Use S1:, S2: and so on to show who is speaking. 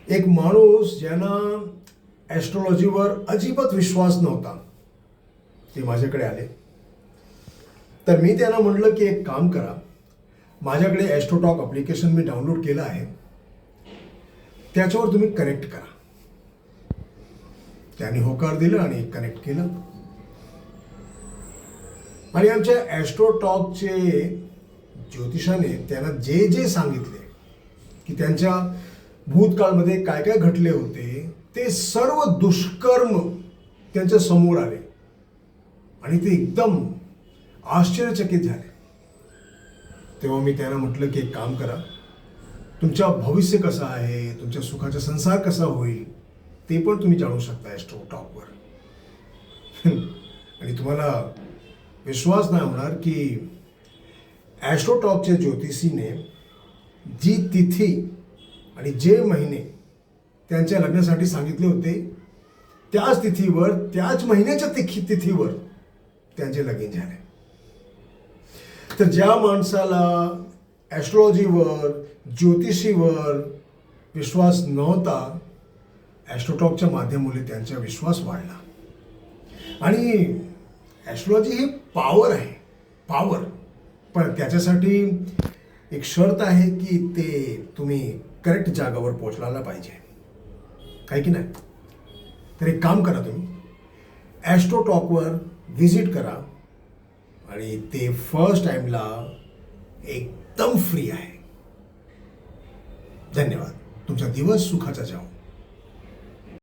S1: एक माणूस ज्यांना ॲस्ट्रॉलॉजीवर अजिबात विश्वास नव्हता ते माझ्याकडे आले. तर मी त्यांना म्हटलं की एक काम करा, माझ्याकडे ॲस्ट्रोटॉक ॲप्लिकेशन मी डाउनलोड केलं आहे, त्याच्यावर तुम्ही कनेक्ट करा. त्यांनी होकार दिलं आणि कनेक्ट केलं. आणि आमच्या ॲस्ट्रोटॉकचे ज्योतिषाने त्यांना जे जे सांगितले की त्यांच्या भूतकाळमध्ये काय काय घडले होते, ते सर्व दुष्कर्म त्यांच्या समोर आले आणि ते एकदम आश्चर्यचकित झाले. तेव्हा मी त्यांना म्हटलं की एक काम करा, तुमच्या भविष्य कसं आहे, तुमच्या सुखाचा संसार कसा होईल, ते पण तुम्ही जाणू शकता ॲस्ट्रोटॉकवर. आणि तुम्हाला विश्वास नाही होणार की ॲस्ट्रोटॉकच्या ज्योतिषीने जी तिथी आणि जे महिने त्यांच्या लग्नासाठी सांगितले होते, त्याच तिथीवर, त्याच महिन्याच्या तिथीवर त्यांचे लगीन झाले. तर ज्या माणसाला ॲस्ट्रॉलॉजीवर, ज्योतिषीवर विश्वास नव्हता, ॲस्ट्रोटॉकच्या माध्यमामुळे त्यांचा विश्वास वाढला. आणि ॲस्ट्रॉलॉजी ही पॉवर आहे, पॉवर. पण त्याच्यासाठी एक शर्त आहे की ते तुम्ही करेक्ट जागावर पोहोचला पाहिजे, आहे की नाही. तर एक काम करा, तुम्ही ॲस्ट्रोटॉकवर व्हिजिट करा आणि ते फर्स्ट टाईमला एकदम फ्री आहे. धन्यवाद. तुमचा दिवस सुखाचा जाओ.